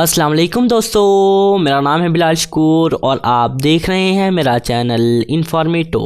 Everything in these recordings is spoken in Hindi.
अस्सलाम वालेकुम दोस्तों, मेरा नाम है बिलाल शकूर और आप देख रहे हैं मेरा चैनल इन्फॉर्मेटो।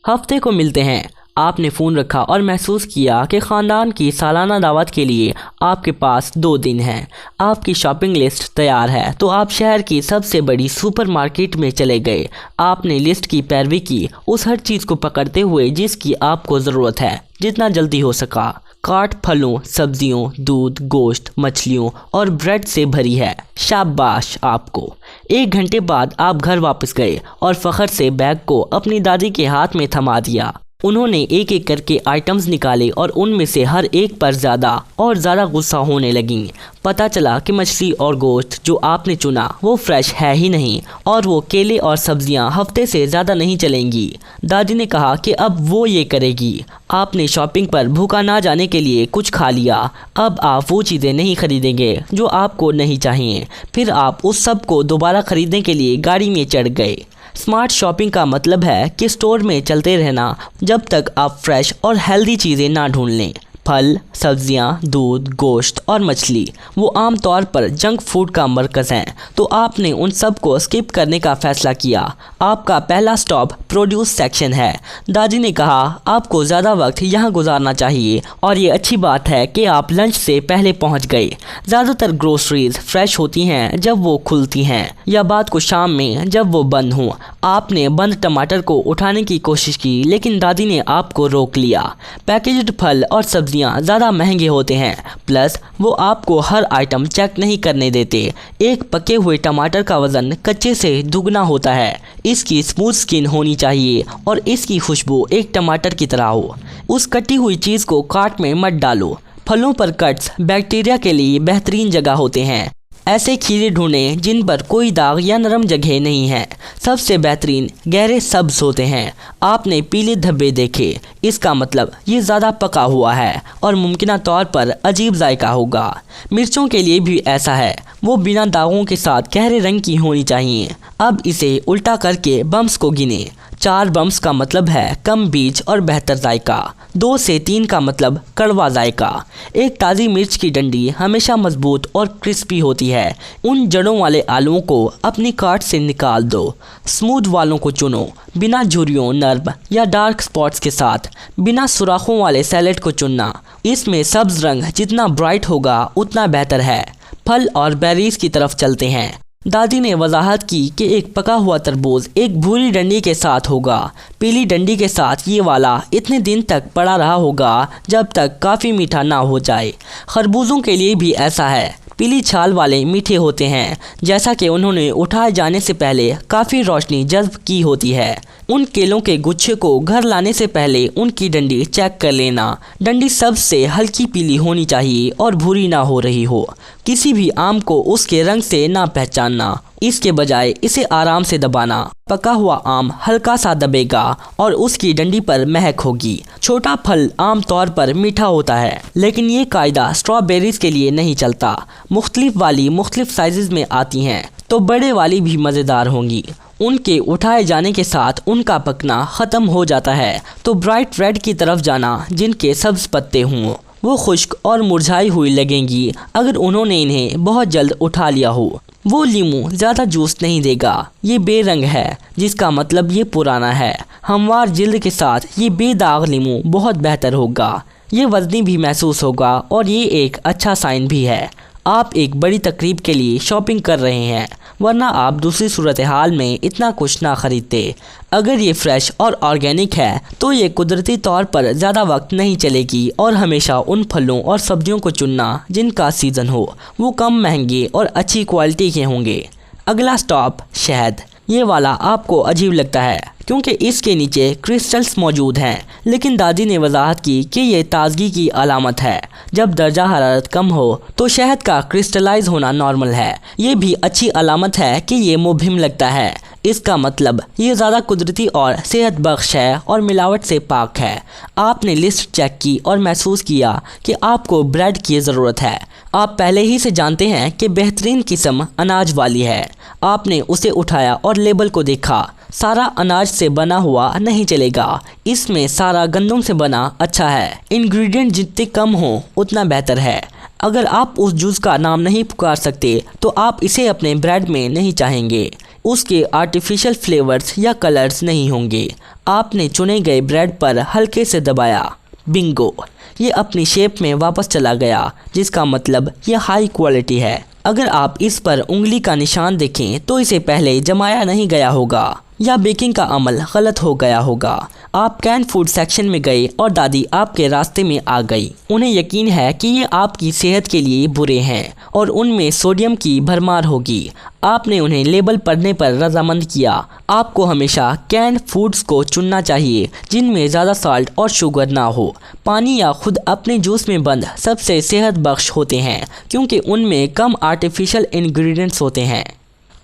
हफ्ते को मिलते हैं। आपने फ़ोन रखा और महसूस किया कि ख़ानदान की सालाना दावत के लिए आपके पास 2 दिन हैं। आपकी शॉपिंग लिस्ट तैयार है तो आप शहर की सबसे बड़ी सुपरमार्केट में चले गए। आपने लिस्ट की पैरवी की, उस हर चीज़ को पकड़ते हुए जिसकी आपको ज़रूरत है, जितना जल्दी हो सका। कार्ट फलों, सब्जियों, दूध, गोश्त, मछलियों और ब्रेड से भरी है। शाबाश आपको। 1 घंटे बाद आप घर वापस गए और फ़ख्र से बैग को अपनी दादी के हाथ में थमा दिया। उन्होंने एक एक करके आइटम्स निकाले और उनमें से हर एक पर ज़्यादा गुस्सा होने लगी। पता चला कि मछली और गोश्त जो आपने चुना वो फ्रेश है ही नहीं और वो केले और सब्जियां हफ्ते से ज़्यादा नहीं चलेंगी। दादी ने कहा कि अब वो ये करेगी। आपने शॉपिंग पर भूखा ना जाने के लिए कुछ खा लिया। अब आप वो चीज़ें नहीं खरीदेंगे जो आपको नहीं चाहिए। फिर आप उस सब को दोबारा ख़रीदने के लिए गाड़ी में चढ़ गए। स्मार्ट शॉपिंग का मतलब है कि स्टोर में चलते रहना जब तक आप फ्रेश और हेल्दी चीज़ें ना ढूंढ लें। फल, सब्जियां, दूध, गोश्त और मछली वो आम तौर पर जंक फूड का मरकज़ हैं, तो आपने उन सब को स्किप करने का फ़ैसला किया। आपका पहला स्टॉप प्रोड्यूस सेक्शन है। दादी ने कहा आपको ज़्यादा वक्त यहाँ गुजारना चाहिए और ये अच्छी बात है कि आप लंच से पहले पहुँच गए। ज़्यादातर ग्रोसरीज फ्रेश होती हैं जब वो खुलती हैं या बाद को शाम में जब वो बंद हों। आपने बंद टमाटर को उठाने की कोशिश की लेकिन दादी ने आपको रोक लिया। पैकेज्ड फल और सब्जियां ज़्यादा महंगे होते हैं, प्लस वो आपको हर आइटम चेक नहीं करने देते। एक पके हुए टमाटर का वज़न कच्चे से दुगना होता है। इसकी स्मूथ स्किन होनी चाहिए और इसकी खुशबू एक टमाटर की तरह हो। उस कटी हुई चीज़ को कार्ट में मत डालो। फलों पर कट्स बैक्टीरिया के लिए बेहतरीन जगह होते हैं। ऐसे खीरे ढूंढें जिन पर कोई दाग या नरम जगह नहीं है। सबसे बेहतरीन गहरे सब्ज होते हैं। आपने पीले धब्बे देखे, इसका मतलब ये ज़्यादा पका हुआ है और मुमकिन तौर पर अजीब जायका होगा। मिर्चों के लिए भी ऐसा है, वो बिना दागों के साथ गहरे रंग की होनी चाहिए। अब इसे उल्टा करके बम्स को गिने। 4 बम्स का मतलब है कम बीज और बेहतर जायका। 2 से 3 का मतलब कड़वा जायका। एक ताज़ी मिर्च की डंडी हमेशा मजबूत और क्रिस्पी होती है। उन जड़ों वाले आलुओं को अपनी कार्ट से निकाल दो। स्मूथ वालों को चुनो, बिना झुर्रियों, नर्म या डार्क स्पॉट्स के साथ। बिना सुराखों वाले सैलेड को चुनना। इसमें सब्ज रंग जितना ब्राइट होगा उतना बेहतर है। फल और बेरीज की तरफ चलते हैं। दादी ने वजाहत की कि एक पका हुआ तरबूज एक भूरी डंडी के साथ होगा। पीली डंडी के साथ ये वाला इतने दिन तक पड़ा रहा होगा जब तक काफ़ी मीठा ना हो जाए। खरबूजों के लिए भी ऐसा है। पीली छाल वाले मीठे होते हैं, जैसा कि उन्होंने उठाए जाने से पहले काफ़ी रोशनी जज्ब की होती है। उन केलों के गुच्छे को घर लाने से पहले उनकी डंडी चेक कर लेना। डंडी सबसे हल्की पीली होनी चाहिए और भूरी ना हो रही हो। किसी भी आम को उसके रंग से ना पहचानना, इसके बजाय इसे आराम से दबाना। पका हुआ आम हल्का सा दबेगा और उसकी डंडी पर महक होगी। छोटा फल आम तौर पर मीठा होता है, लेकिन ये कायदा स्ट्रॉबेरीज के लिए नहीं चलता। मुख्तलिफ वाली मुख्तलिफ साइज़ में आती हैं, तो बड़े वाली भी मज़ेदार होंगी। उनके उठाए जाने के साथ उनका पकना ख़त्म हो जाता है, तो ब्राइट रेड की तरफ जाना जिनके सब्ज़ पत्ते हों। वो खुश्क और मुरझाई हुई लगेंगी अगर उन्होंने इन्हें बहुत जल्द उठा लिया हो। वो लीमू ज़्यादा जूस नहीं देगा। ये बेरंग है, जिसका मतलब ये पुराना है। हमवार जिल्द के साथ ये बेदाग लीमू बहुत बेहतर होगा। ये वज़नी भी महसूस होगा और ये एक अच्छा साइन भी है। आप एक बड़ी तकरीब के लिए शॉपिंग कर रहे हैं, वरना आप दूसरी सूरत हाल में इतना कुछ ना ख़रीदते। अगर ये फ्रेश और ऑर्गेनिक है तो ये कुदरती तौर पर ज़्यादा वक्त नहीं चलेगी और हमेशा उन फलों और सब्जियों को चुनना जिनका सीज़न हो। वो कम महंगे और अच्छी क्वालिटी के होंगे। अगला स्टॉप शहद। ये वाला आपको अजीब लगता है क्योंकि इसके नीचे क्रिस्टल्स मौजूद हैं, लेकिन दादी ने वजाहत की कि ये ताजगी की अलामत है। जब दर्जा हरारत कम हो तो शहद का क्रिस्टलाइज होना नॉर्मल है। ये भी अच्छी अलामत है कि ये मुबहिम लगता है। इसका मतलब ये ज़्यादा कुदरती और सेहत बख्श है और मिलावट से पाक है। आपने लिस्ट चेक की और महसूस किया कि आपको ब्रेड की ज़रूरत है। आप पहले ही से जानते हैं कि बेहतरीन किस्म अनाज वाली है। आपने उसे उठाया और लेबल को देखा। सारा अनाज से बना हुआ नहीं चलेगा, इसमें सारा गंदम से बना अच्छा है। इंग्रेडिएंट जितने कम हो उतना बेहतर है। अगर आप उस जूस का नाम नहीं पुकार सकते तो आप इसे अपने ब्रेड में नहीं चाहेंगे। उसके आर्टिफिशियल फ्लेवर्स या कलर्स नहीं होंगे। आपने चुने गए ब्रेड पर हल्के से दबाया, बिंगो, ये अपनी शेप में वापस चला गया, जिसका मतलब ये हाई क्वालिटी है। अगर आप इस पर उंगली का निशान देखें तो इसे पहले जमाया नहीं गया होगा या बेकिंग का अमल गलत हो गया होगा। आप कैन फूड सेक्शन में गए और दादी आपके रास्ते में आ गई। उन्हें यकीन है कि ये आपकी सेहत के लिए बुरे हैं और उनमें सोडियम की भरमार होगी। आपने उन्हें लेबल पढ़ने पर रजामंद किया। आपको हमेशा कैन फूड्स को चुनना चाहिए जिनमें ज़्यादा साल्ट और शुगर ना हो। पानी या खुद अपने जूस में बंद सबसे सेहत बख्श होते हैं क्योंकि उनमें कम आर्टिफिशियल इंग्रेडिएंट्स होते हैं।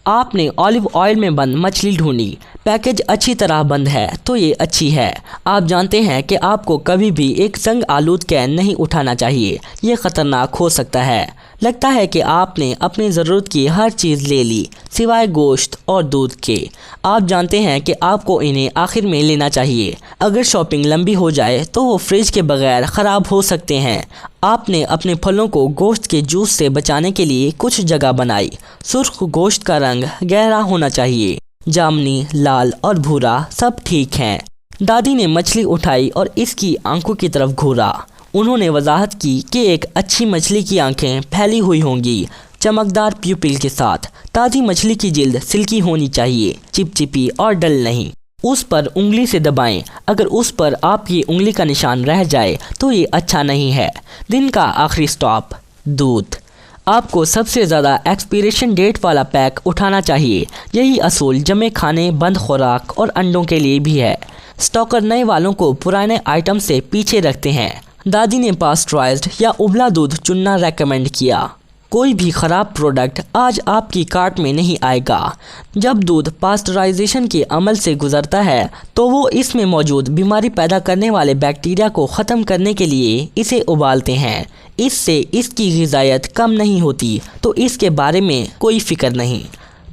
आपने ऑलिव ऑयल में बंद मछली ढूंढी। पैकेज अच्छी तरह बंद है तो ये अच्छी है। आप जानते हैं कि आपको कभी भी एक संग आलूद कैन नहीं उठाना चाहिए, ये ख़तरनाक हो सकता है। लगता है कि आपने अपनी ज़रूरत की हर चीज़ ले ली सिवाय गोश्त और दूध के। आप जानते हैं कि आपको इन्हें आखिर में लेना चाहिए। अगर शॉपिंग लंबी हो जाए तो वो फ्रिज के बगैर ख़राब हो सकते हैं। आपने अपने फलों को गोश्त के जूस से बचाने के लिए कुछ जगह बनाई। सुर्ख गोश्त का रंग गहरा होना चाहिए। जामनी, लाल और भूरा सब ठीक हैं। दादी ने मछली उठाई और इसकी आंखों की तरफ घूरा। उन्होंने वजाहत की कि एक अच्छी मछली की आंखें फैली हुई होंगी, चमकदार प्यूपिल के साथ। ताज़ी मछली की जिल्द सिल्की होनी चाहिए, चिपचिपी और डल नहीं। उस पर उंगली से दबाएं। अगर उस पर आपकी उंगली का निशान रह जाए तो ये अच्छा नहीं है। दिन का आखिरी स्टॉप, दूध। आपको सबसे ज़्यादा एक्सपायरेशन डेट वाला पैक उठाना चाहिए। यही असूल जमे खाने, बंद खुराक और अंडों के लिए भी है। स्टॉकर नए वालों को पुराने आइटम से पीछे रखते हैं। दादी ने पास्चराइज्ड या उबला दूध चुनना रेकमेंड किया। कोई भी ख़राब प्रोडक्ट आज आपकी कार्ट में नहीं आएगा। जब दूध पास्चराइजेशन के अमल से गुजरता है तो वो इसमें मौजूद बीमारी पैदा करने वाले बैक्टीरिया को ख़त्म करने के लिए इसे उबालते हैं। इससे इसकी ग़िज़ायत कम नहीं होती तो इसके बारे में कोई फ़िक्र नहीं।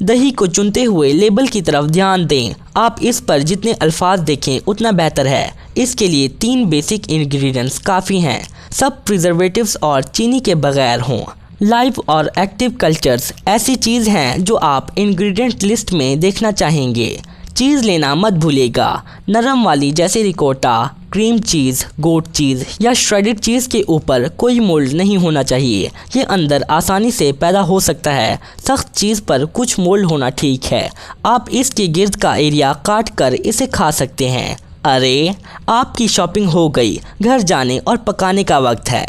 दही को चुनते हुए लेबल की तरफ ध्यान दें। आप इस पर जितने अल्फाज देखें उतना बेहतर है। इसके लिए 3 बेसिक इंग्रेडिएंट्स काफ़ी हैं। सब प्रिजर्वेटिव्स और चीनी के बगैर हों। लाइव और एक्टिव कल्चर्स ऐसी चीज़ हैं जो आप इंग्रेडिएंट लिस्ट में देखना चाहेंगे। चीज़ लेना मत भूलिएगा, नरम वाली जैसे रिकोटा, क्रीम चीज़, गोट चीज़ या श्रेडेड चीज़ के ऊपर कोई मोल्ड नहीं होना चाहिए। ये अंदर आसानी से पैदा हो सकता है। सख्त चीज़ पर कुछ मोल्ड होना ठीक है। आप इसके गिर्द का एरिया काट कर इसे खा सकते हैं। अरे, आपकी शॉपिंग हो गई। घर जाने और पकाने का वक्त है।